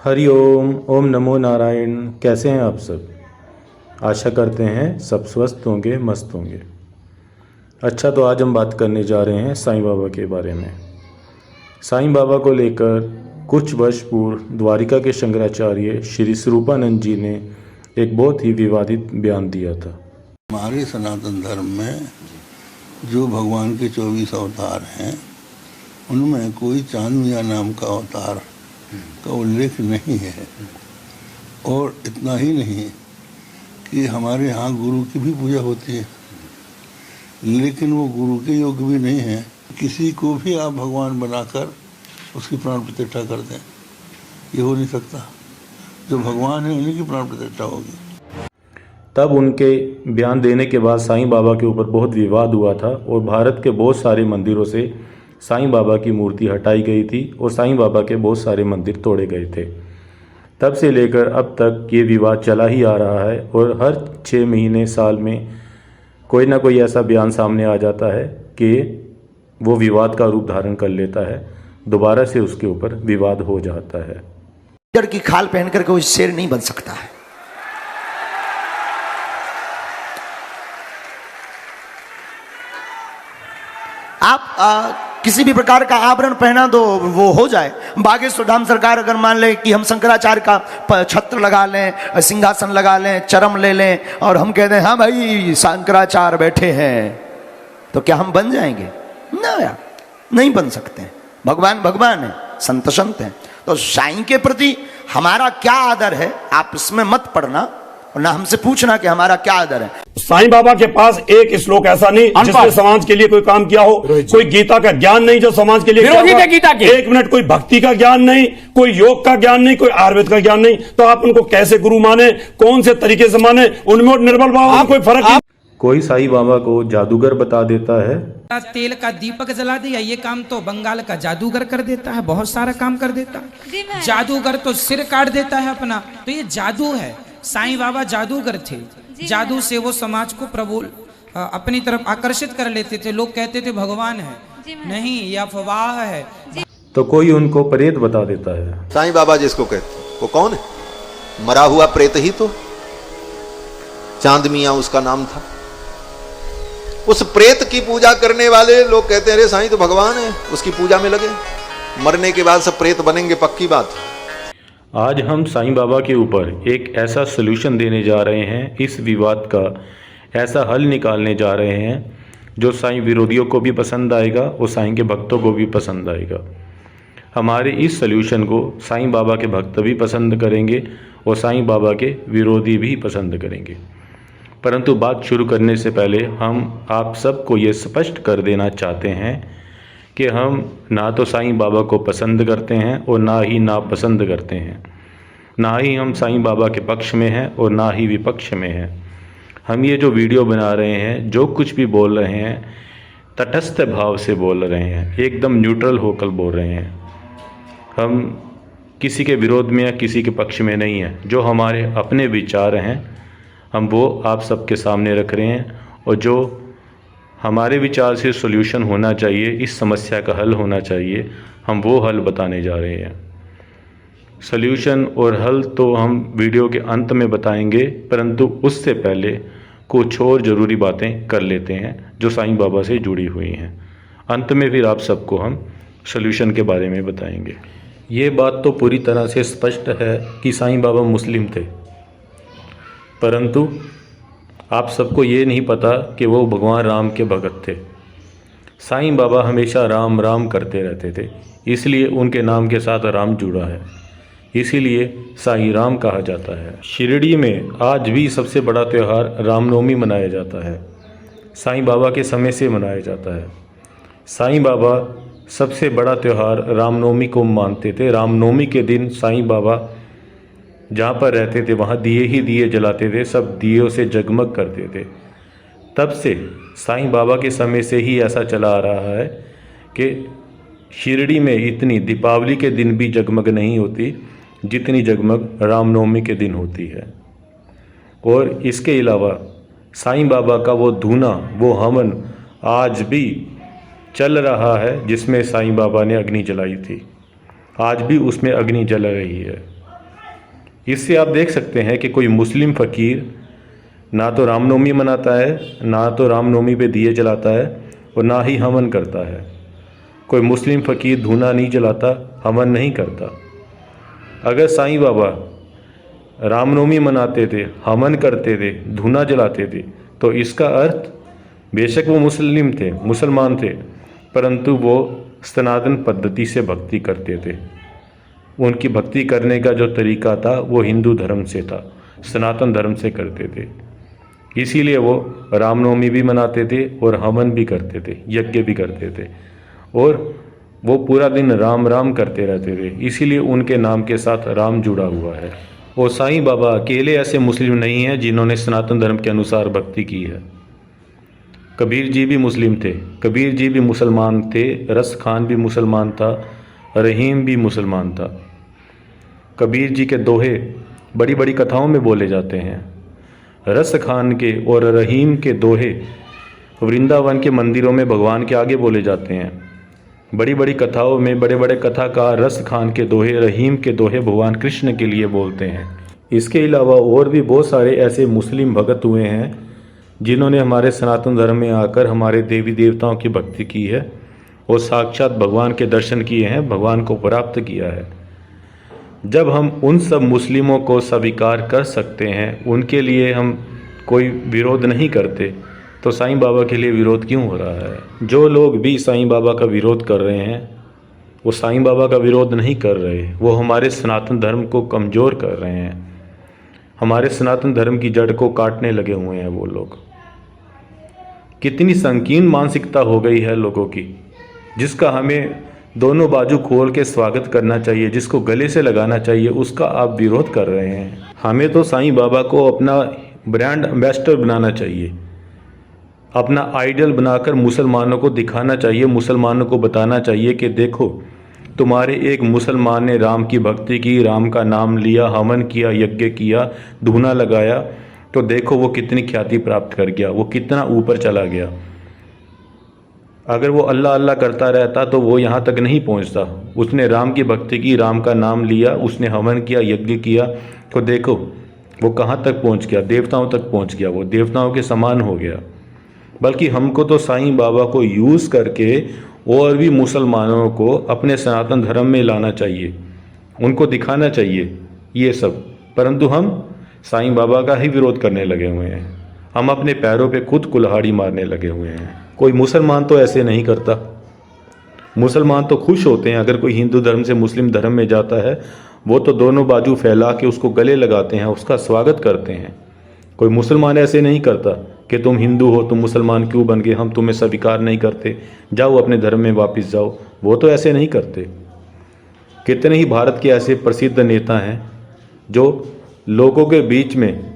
हरि ओम। ओम नमो नारायण। कैसे हैं आप सब? आशा करते हैं सब स्वस्थ होंगे, मस्त होंगे। अच्छा, तो आज हम बात करने जा रहे हैं साईं बाबा के बारे में। साईं बाबा को लेकर कुछ वर्ष पूर्व द्वारिका के शंकराचार्य श्री स्वरूपानंद जी ने एक बहुत ही विवादित बयान दिया था। हमारे सनातन धर्म में जो भगवान के 24 अवतार हैं, उनमें कोई चांद मियाँ नाम का अवतार का उल्लेख नहीं है। और इतना ही नहीं कि हमारे यहाँ गुरु की भी पूजा होती है, लेकिन वो गुरु के योग्य भी नहीं है। किसी को भी आप भगवान बनाकर उसकी प्राण प्रतिष्ठा कर दें, ये हो नहीं सकता। जो भगवान है उन्हीं की प्राण प्रतिष्ठा होगी। तब उनके बयान देने के बाद साईं बाबा के ऊपर बहुत विवाद हुआ था और भारत के बहुत सारे मंदिरों से साईं बाबा की मूर्ति हटाई गई थी और साईं बाबा के बहुत सारे मंदिर तोड़े गए थे। तब से लेकर अब तक ये विवाद चला ही आ रहा है और हर 6 महीने साल में कोई ना कोई ऐसा बयान सामने आ जाता है कि वो विवाद का रूप धारण कर लेता है, दोबारा से उसके ऊपर विवाद हो जाता है। गीदड़ की खाल पहन कर कोई शेर नहीं बन सकता है। आप किसी भी प्रकार का आभरण पहना दो, वो हो जाए। बागेश्वर धाम सरकार अगर मान ले कि हम शंकराचार्य का छत्र लगा लें, सिंहासन लगा लें, चरम ले लें और हम कहते हैं हाँ भाई शंकराचार्य बैठे हैं, तो क्या हम बन जाएंगे? ना यार, नहीं बन सकते। भगवान भगवान है, संत संत हैं। तो साईं के प्रति हमारा क्या आदर है, आप इसमें मत पड़ना और ना हमसे पूछना कि हमारा क्या आदर है। साईं बाबा के पास एक श्लोक ऐसा नहीं जिसने समाज के लिए कोई काम किया हो, कोई गीता का ज्ञान नहीं जो समाज के लिए विरोधी थे गीता के। एक मिनट, कोई भक्ति का ज्ञान नहीं, कोई योग का ज्ञान नहीं, कोई आयुर्वेद का ज्ञान नहीं, तो आप उनको कैसे गुरु माने, कौन से तरीके से माने? उनमें और निर्बल बाबा कोई फर्क नहीं। कोई साईं बाबा को जादूगर बता देता है। तेल का दीपक जला दिया, ये काम तो बंगाल का जादूगर कर देता है, बहुत सारा काम कर देता है। जादूगर तो सिर काट देता है अपना, तो ये जादू है। साईं बाबा जादूगर थे, जादू से वो समाज को प्रबोल अपनी तरफ आकर्षित कर लेते थे। लोग कहते थे भगवान है, नहीं ये अफवाह है। तो कोई उनको प्रेत बता देता है। साईं बाबा जिसको कहते वो कौन है? मरा हुआ प्रेत ही तो, चांद मियां उसका नाम था। उस प्रेत की पूजा करने वाले लोग कहते हैं अरे साईं तो भगवान है, उसकी पूजा में लगे, मरने के बाद सब प्रेत बनेंगे, पक्की बात। आज हम साईं बाबा के ऊपर एक ऐसा सलूशन देने जा रहे हैं, इस विवाद का ऐसा हल निकालने जा रहे हैं जो साईं विरोधियों को भी पसंद आएगा और साईं के भक्तों को भी पसंद आएगा। हमारे इस सलूशन को साईं बाबा के भक्त भी पसंद करेंगे और साईं बाबा के विरोधी भी पसंद करेंगे। परंतु बात शुरू करने से पहले हम आप सबको ये स्पष्ट कर देना चाहते हैं कि हम ना तो साईं बाबा को पसंद करते हैं और ना ही नापसंद करते हैं। ना ही हम साईं बाबा के पक्ष में हैं और ना ही विपक्ष में हैं। हम ये जो वीडियो बना रहे हैं, जो कुछ भी बोल रहे हैं, तटस्थ भाव से बोल रहे हैं, एकदम न्यूट्रल होकर बोल रहे हैं। हम किसी के विरोध में या किसी के पक्ष में नहीं हैं। जो हमारे अपने विचार हैं हम वो आप सबके सामने रख रहे हैं और जो हमारे विचार से सॉल्यूशन होना चाहिए, इस समस्या का हल होना चाहिए, हम वो हल बताने जा रहे हैं। सॉल्यूशन और हल तो हम वीडियो के अंत में बताएंगे, परंतु उससे पहले कुछ और ज़रूरी बातें कर लेते हैं जो साईं बाबा से जुड़ी हुई हैं। अंत में फिर आप सबको हम सॉल्यूशन के बारे में बताएंगे। ये बात तो पूरी तरह से स्पष्ट है कि साईं बाबा मुस्लिम थे, परंतु आप सबको ये नहीं पता कि वो भगवान राम के भगत थे। साईं बाबा हमेशा राम राम करते रहते थे, इसलिए उनके नाम के साथ राम जुड़ा है, इसीलिए साईं राम कहा जाता है। शिरडी में आज भी सबसे बड़ा त्यौहार रामनवमी मनाया जाता है, साईं बाबा के समय से मनाया जाता है। साईं बाबा सबसे बड़ा त्यौहार रामनवमी को मानते थे। रामनवमी के दिन साईं बाबा जहाँ पर रहते थे वहाँ दिए ही दिए जलाते थे, सब दियों से जगमग करते थे। तब से साईं बाबा के समय से ही ऐसा चला आ रहा है कि शिरडी में इतनी दीपावली के दिन भी जगमग नहीं होती जितनी जगमग रामनवमी के दिन होती है। और इसके अलावा साईं बाबा का वो धूना, वो हवन आज भी चल रहा है, जिसमें साईं बाबा ने अग्नि जलाई थी, आज भी उसमें अग्नि जल रही है। इससे आप देख सकते हैं कि कोई मुस्लिम फ़कीर ना तो रामनवमी मनाता है, ना तो रामनवमी पे दिए जलाता है और ना ही हवन करता है। कोई मुस्लिम फ़कीर धूना नहीं जलाता, हवन नहीं करता। अगर साईं बाबा रामनवमी मनाते थे, हवन करते थे, धूना जलाते थे, तो इसका अर्थ बेशक वो मुसलमान थे, परंतु वो सनातन पद्धति से भक्ति करते थे। उनकी भक्ति करने का जो तरीका था वो हिंदू धर्म से था, सनातन धर्म से करते थे। इसीलिए वो रामनवमी भी मनाते थे और हवन भी करते थे, यज्ञ भी करते थे, और वो पूरा दिन राम राम करते रहते थे। इसीलिए उनके नाम के साथ राम जुड़ा हुआ है। और साईं बाबा अकेले ऐसे मुस्लिम नहीं हैं जिन्होंने सनातन धर्म के अनुसार भक्ति की है। कबीर जी भी मुस्लिम थे, कबीर जी भी मुसलमान थे, रस खान भी मुसलमान था, रहीम भी मुसलमान था। कबीर जी के दोहे बड़ी बड़ी कथाओं में बोले जाते हैं। रस खान के और रहीम के दोहे वृंदावन के मंदिरों में भगवान के आगे बोले जाते हैं। बड़ी बड़ी कथाओं में बड़े बड़े कथाकार रस खान के दोहे, रहीम के दोहे भगवान कृष्ण के लिए बोलते हैं। इसके अलावा और भी बहुत सारे ऐसे मुस्लिम भगत हुए हैं जिन्होंने हमारे सनातन धर्म में आकर हमारे देवी देवताओं की भक्ति की है और साक्षात भगवान के दर्शन किए हैं, भगवान को प्राप्त किया है। जब हम उन सब मुस्लिमों को स्वीकार कर सकते हैं, उनके लिए हम कोई विरोध नहीं करते, तो साईं बाबा के लिए विरोध क्यों हो रहा है? जो लोग भी साईं बाबा का विरोध कर रहे हैं वो साईं बाबा का विरोध नहीं कर रहे, वो हमारे सनातन धर्म को कमज़ोर कर रहे हैं। हमारे सनातन धर्म की जड़ को काटने लगे हुए हैं वो लोग। कितनी संकीर्ण मानसिकता हो गई है लोगों की, जिसका हमें दोनों बाजू खोल के स्वागत करना चाहिए, जिसको गले से लगाना चाहिए, उसका आप विरोध कर रहे हैं। हमें तो साईं बाबा को अपना ब्रांड एम्बेसडर बनाना चाहिए, अपना आइडल बनाकर मुसलमानों को दिखाना चाहिए, मुसलमानों को बताना चाहिए कि देखो तुम्हारे एक मुसलमान ने राम की भक्ति की, राम का नाम लिया, हवन किया, यज्ञ किया, धूना लगाया, तो देखो वो कितनी ख्याति प्राप्त कर गया, वो कितना ऊपर चला गया। अगर वो अल्लाह अल्लाह करता रहता तो वो यहाँ तक नहीं पहुँचता। उसने राम की भक्ति की, राम का नाम लिया, उसने हवन किया, यज्ञ किया, तो देखो वो कहाँ तक पहुँच गया, देवताओं तक पहुँच गया, वो देवताओं के समान हो गया। बल्कि हमको तो साईं बाबा को यूज़ करके और भी मुसलमानों को अपने सनातन धर्म में लाना चाहिए, उनको दिखाना चाहिए ये सब। परंतु हम साईं बाबा का ही विरोध करने लगे हुए हैं, हम अपने पैरों पे खुद कुल्हाड़ी मारने लगे हुए हैं। कोई मुसलमान तो ऐसे नहीं करता। मुसलमान तो खुश होते हैं अगर कोई हिंदू धर्म से मुस्लिम धर्म में जाता है, वो तो दोनों बाजू फैला के उसको गले लगाते हैं, उसका स्वागत करते हैं। कोई मुसलमान ऐसे नहीं करता कि तुम हिंदू हो, तुम मुसलमान क्यों बन गए, हम तुम्हें स्वीकार नहीं करते, जाओ अपने धर्म में वापस जाओ। वो तो ऐसे नहीं करते। कितने ही भारत के ऐसे प्रसिद्ध नेता हैं जो लोगों के बीच में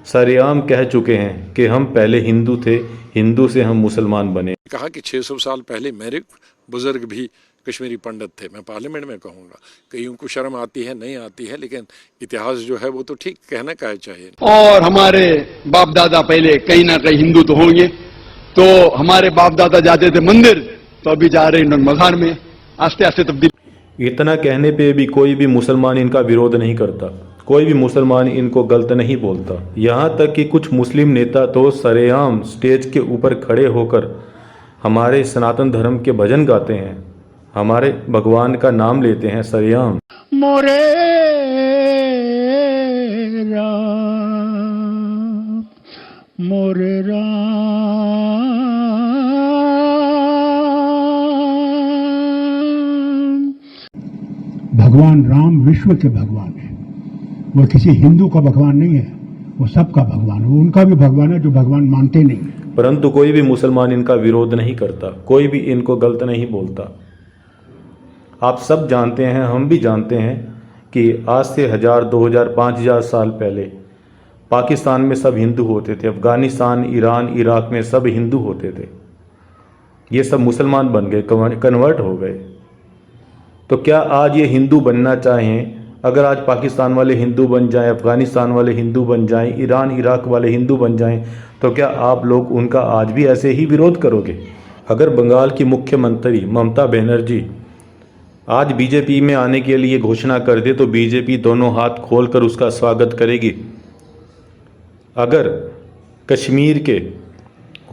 सरेआम कह चुके हैं कि हम पहले हिंदू थे, हिंदू से हम मुसलमान बने। कहा कि 600 साल पहले मेरे बुजुर्ग भी कश्मीरी पंडित थे। मैं पार्लियामेंट में कहूँगा, कईयों को शर्म आती है, नहीं आती है, लेकिन इतिहास जो है वो तो ठीक कहना का चाहिए। और हमारे बाप दादा पहले कहीं ना कहीं हिंदू तो होंगे, तो हमारे बाप दादा जाते थे मंदिर, तो अभी जा रहे हैं मजार में, आस्ते आस्ते तब्दील। इतना कहने पे भी कोई भी मुसलमान इनका विरोध नहीं करता, कोई भी मुसलमान इनको गलत नहीं बोलता। यहाँ तक कि कुछ मुस्लिम नेता तो सरेआम स्टेज के ऊपर खड़े होकर हमारे सनातन धर्म के भजन गाते हैं, हमारे भगवान का नाम लेते हैं सरेआम। मोरे राम, मोरे राम, भगवान राम विश्व के भगवान है, वो किसी हिंदू का भगवान नहीं है, वो सबका भगवान है, वो उनका भी भगवान है जो भगवान मानते नहीं। परंतु कोई भी मुसलमान इनका विरोध नहीं करता, कोई भी इनको गलत नहीं बोलता। आप सब जानते हैं, हम भी जानते हैं कि आज से 1000, 2000, 5000 साल पहले पाकिस्तान में सब हिंदू होते थे, अफगानिस्तान, ईरान, इराक में सब हिंदू होते थे। ये सब मुसलमान बन गए, कन्वर्ट हो गए। तो क्या आज ये हिंदू बनना चाहें? अगर आज पाकिस्तान वाले हिंदू बन जाएं, अफगानिस्तान वाले हिंदू बन जाएं, ईरान, इराक वाले हिंदू बन जाएं, तो क्या आप लोग उनका आज भी ऐसे ही विरोध करोगे? अगर बंगाल की मुख्यमंत्री ममता बनर्जी आज बीजेपी में आने के लिए घोषणा कर दे तो बीजेपी दोनों हाथ खोलकर उसका स्वागत करेगी। अगर कश्मीर के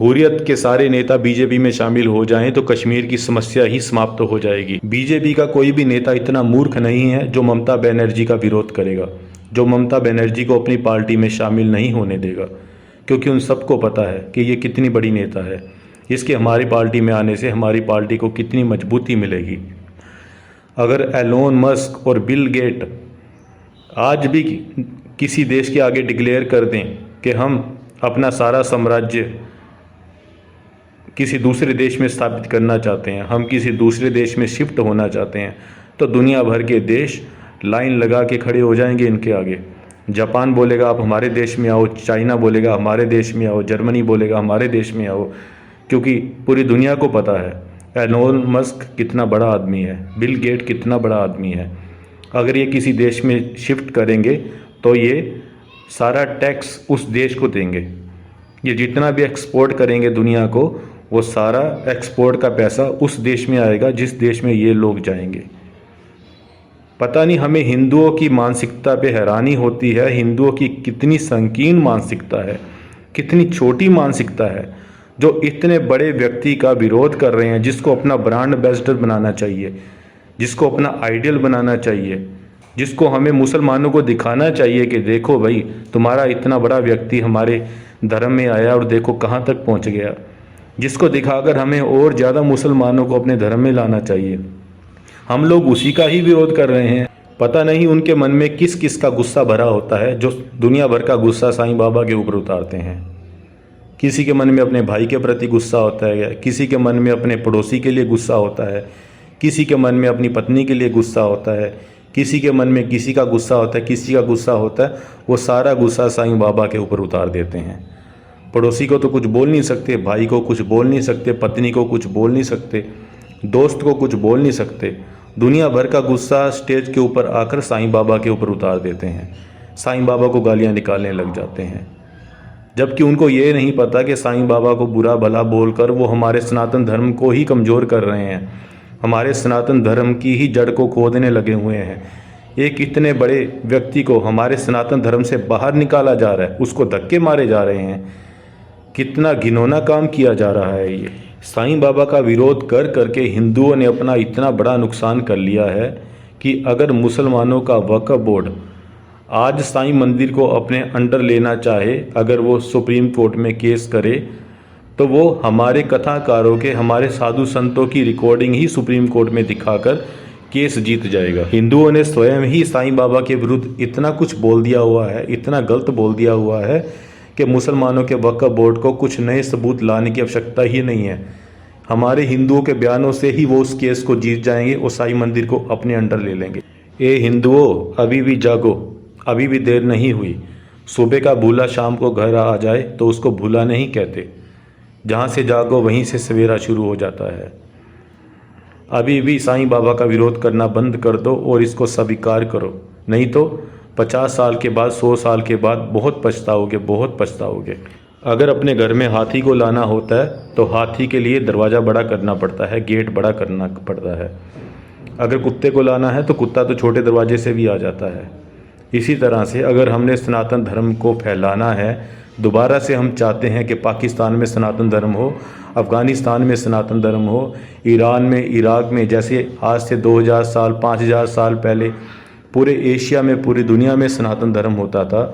हुर्रियत के सारे नेता बीजेपी में शामिल हो जाएं तो कश्मीर की समस्या ही समाप्त हो जाएगी। बीजेपी का कोई भी नेता इतना मूर्ख नहीं है जो ममता बनर्जी का विरोध करेगा, जो ममता बनर्जी को अपनी पार्टी में शामिल नहीं होने देगा, क्योंकि उन सबको पता है कि ये कितनी बड़ी नेता है, इसके हमारी पार्टी में आने से हमारी पार्टी को कितनी मजबूती मिलेगी। अगर एलोन मस्क और बिल गेट आज भी किसी देश के आगे डिक्लेयर कर दें कि हम अपना सारा साम्राज्य किसी दूसरे देश में स्थापित करना चाहते हैं, हम किसी दूसरे देश में शिफ्ट होना चाहते हैं, तो दुनिया भर के देश लाइन लगा के खड़े हो जाएंगे इनके आगे। जापान बोलेगा आप हमारे देश में आओ, चाइना बोलेगा हमारे देश में आओ, जर्मनी बोलेगा हमारे देश में आओ, क्योंकि पूरी दुनिया को पता है एलोन मस्क कितना बड़ा आदमी है, बिल गेट कितना बड़ा आदमी है। अगर ये किसी देश में शिफ्ट करेंगे तो ये सारा टैक्स उस देश को देंगे। ये जितना भी एक्सपोर्ट करेंगे दुनिया को, वो सारा एक्सपोर्ट का पैसा उस देश में आएगा जिस देश में ये लोग जाएंगे। पता नहीं हमें हिंदुओं की मानसिकता पे हैरानी होती है, हिंदुओं की कितनी संकीर्ण मानसिकता है, कितनी छोटी मानसिकता है, जो इतने बड़े व्यक्ति का विरोध कर रहे हैं, जिसको अपना ब्रांड एम्बेसडर बनाना चाहिए, जिसको अपना आइडियल बनाना चाहिए, जिसको हमें मुसलमानों को दिखाना चाहिए कि देखो भाई तुम्हारा इतना बड़ा व्यक्ति हमारे धर्म में आया और देखो कहाँ तक पहुँच गया, जिसको दिखाकर हमें और ज़्यादा मुसलमानों को अपने धर्म में लाना चाहिए। हम लोग उसी का ही विरोध कर रहे हैं। पता नहीं उनके मन में किस किस का गुस्सा भरा होता है, जो दुनिया भर का गुस्सा साईं बाबा के ऊपर उतारते हैं। किसी के मन में अपने भाई के प्रति गुस्सा होता है, किसी के मन में अपने पड़ोसी के लिए गुस्सा होता है, किसी के मन में अपनी पत्नी के लिए गुस्सा होता है, किसी के मन में किसी का गुस्सा होता है, किसी का गुस्सा होता है, वो सारा गुस्सा साईं बाबा के ऊपर उतार देते हैं। पड़ोसी को तो कुछ बोल नहीं सकते, भाई को कुछ बोल नहीं सकते, पत्नी को कुछ बोल नहीं सकते, दोस्त को कुछ बोल नहीं सकते। दुनिया भर का गुस्सा स्टेज के ऊपर आकर साईं बाबा के ऊपर उतार देते हैं, साईं बाबा को गालियाँ निकालने लग जाते हैं, जबकि उनको ये नहीं पता कि साईं बाबा को बुरा भला बोलकर वो हमारे सनातन धर्म को ही कमज़ोर कर रहे हैं, हमारे सनातन धर्म की ही जड़ को खोदने लगे हुए हैं। एक इतने बड़े व्यक्ति को हमारे सनातन धर्म से बाहर निकाला जा रहा है, उसको धक्के मारे जा रहे हैं। कितना घिनौना काम किया जा रहा है। ये साईं बाबा का विरोध कर करके हिंदुओं ने अपना इतना बड़ा नुकसान कर लिया है कि अगर मुसलमानों का वक्फ बोर्ड आज साईं मंदिर को अपने अंडर लेना चाहे, अगर वो सुप्रीम कोर्ट में केस करे, तो वो हमारे कथाकारों के, हमारे साधु संतों की रिकॉर्डिंग ही सुप्रीम कोर्ट में दिखाकर केस जीत जाएगा। हिंदुओं ने स्वयं ही साईं बाबा के विरुद्ध इतना कुछ बोल दिया हुआ है, इतना गलत बोल दिया हुआ है कि मुसलमानों के वक्फ बोर्ड को कुछ नए सबूत लाने की आवश्यकता ही नहीं है। हमारे हिंदुओं के बयानों से ही वो उस केस को जीत जाएंगे और साईं मंदिर को अपने अंडर ले लेंगे। ए हिंदुओं, अभी भी जागो, अभी भी देर नहीं हुई। सुबह का भूला शाम को घर आ जाए तो उसको भूला नहीं कहते। जहाँ से जागो वहीं से सवेरा शुरू हो जाता है। अभी भी साईं बाबा का विरोध करना बंद कर दो और इसको स्वीकार करो, नहीं तो 50 साल के बाद, 100 साल के बाद बहुत पछताओगे, बहुत पछताओगे। अगर अपने घर में हाथी को लाना होता है तो हाथी के लिए दरवाज़ा बड़ा करना पड़ता है, गेट बड़ा करना पड़ता है। अगर कुत्ते को लाना है तो कुत्ता तो छोटे दरवाजे से भी आ जाता है। इसी तरह से अगर हमने सनातन धर्म को फैलाना है, दोबारा से हम चाहते हैं कि पाकिस्तान में सनातन धर्म हो, अफ़गानिस्तान में सनातन धर्म हो, ईरान में, इराक में, जैसे आज से 2000 साल 5000 साल पहले पूरे एशिया में, पूरी दुनिया में सनातन धर्म होता था,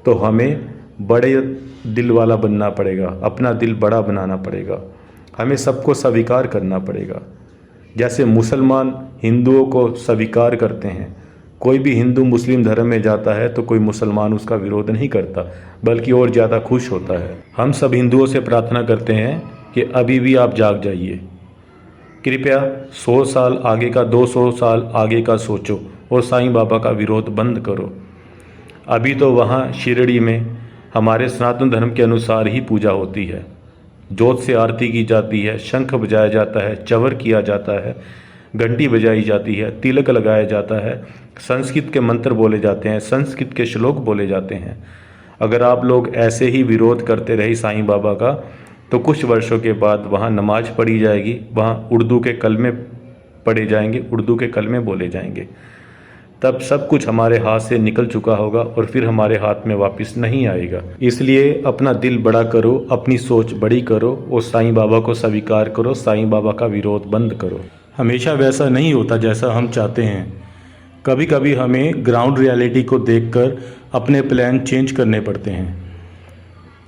तो हमें बड़े दिल वाला बनना पड़ेगा, अपना दिल बड़ा बनाना पड़ेगा, हमें सबको स्वीकार करना पड़ेगा। जैसे मुसलमान हिंदुओं को स्वीकार करते हैं, कोई भी हिंदू मुस्लिम धर्म में जाता है तो कोई मुसलमान उसका विरोध नहीं करता, बल्कि और ज़्यादा खुश होता है। हम सब हिंदुओं से प्रार्थना करते हैं कि अभी भी आप जाग जाइए। कृपया 100 साल आगे का, 200 साल आगे का सोचो और साईं बाबा का विरोध बंद करो। अभी तो वहाँ शिरडी में हमारे सनातन धर्म के अनुसार ही पूजा होती है, जोत से आरती की जाती है, शंख बजाया जाता है, चवर किया जाता है, घंटी बजाई जाती है, तिलक लगाया जाता है, संस्कृत के मंत्र बोले जाते हैं, संस्कृत के श्लोक बोले जाते हैं। अगर आप लोग ऐसे ही विरोध करते रहे साईं बाबा का, तो कुछ वर्षों के बाद वहाँ नमाज पढ़ी जाएगी, वहाँ उर्दू के कलमे पढ़े जाएंगे, उर्दू के कलमे बोले जाएंगे, तब सब कुछ हमारे हाथ से निकल चुका होगा और फिर हमारे हाथ में वापस नहीं आएगा। इसलिए अपना दिल बड़ा करो, अपनी सोच बड़ी करो और साईं बाबा को स्वीकार करो, साईं बाबा का विरोध बंद करो। हमेशा वैसा नहीं होता जैसा हम चाहते हैं। कभी कभी हमें ग्राउंड रियलिटी को देखकर अपने प्लान चेंज करने पड़ते हैं।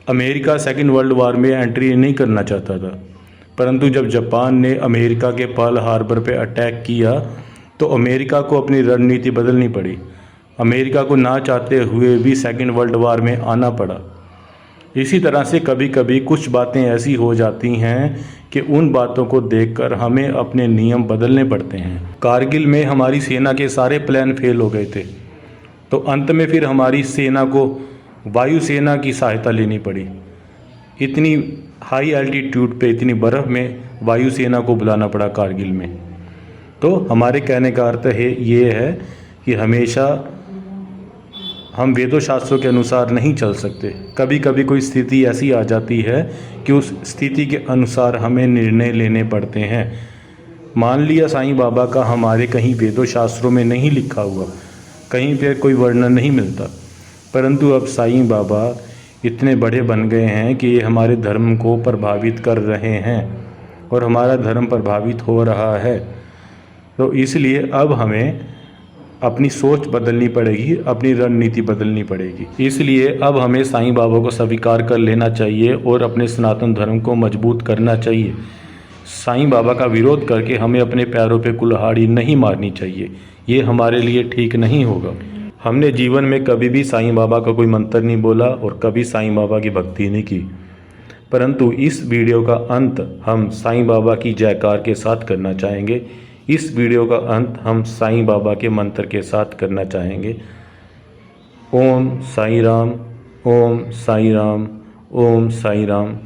अमेरिका सेकेंड वर्ल्ड वार में एंट्री नहीं करना चाहता था, परंतु जब जापान ने अमेरिका के पर्ल हार्बर पे अटैक किया तो अमेरिका को अपनी रणनीति बदलनी पड़ी। अमेरिका को ना चाहते हुए भी सेकेंड वर्ल्ड वार में आना पड़ा। इसी तरह से कभी कभी कुछ बातें ऐसी हो जाती हैं कि उन बातों को देखकर हमें अपने नियम बदलने पड़ते हैं। कारगिल में हमारी सेना के सारे प्लान फेल हो गए थे, तो अंत में फिर हमारी सेना को वायुसेना की सहायता लेनी पड़ी। इतनी हाई एल्टीट्यूड पे, इतनी बर्फ़ में वायुसेना को बुलाना पड़ा कारगिल में। तो हमारे कहने का अर्थ है ये है कि हमेशा हम वेदों शास्त्रों के अनुसार नहीं चल सकते। कभी कभी कोई स्थिति ऐसी आ जाती है कि उस स्थिति के अनुसार हमें निर्णय लेने पड़ते हैं। मान लिया साईं बाबा का हमारे कहीं वेदों शास्त्रों में नहीं लिखा हुआ, कहीं पे कोई वर्णन नहीं मिलता, परंतु अब साईं बाबा इतने बड़े बन गए हैं कि ये हमारे धर्म को प्रभावित कर रहे हैं और हमारा धर्म प्रभावित हो रहा है। तो इसलिए अब हमें अपनी सोच बदलनी पड़ेगी, अपनी रणनीति बदलनी पड़ेगी। इसलिए अब हमें साईं बाबा को स्वीकार कर लेना चाहिए और अपने सनातन धर्म को मजबूत करना चाहिए। साईं बाबा का विरोध करके हमें अपने पैरों पे कुल्हाड़ी नहीं मारनी चाहिए, ये हमारे लिए ठीक नहीं होगा। हमने जीवन में कभी भी साईं बाबा का कोई मंत्र नहीं बोला और कभी साईं बाबा की भक्ति नहीं की, परंतु इस वीडियो का अंत हम साईं बाबा की जयकार के साथ करना चाहेंगे। इस वीडियो का अंत हम साईं बाबा के मंत्र के साथ करना चाहेंगे। ओम साईं राम, ओम साईं राम, ओम साईं राम।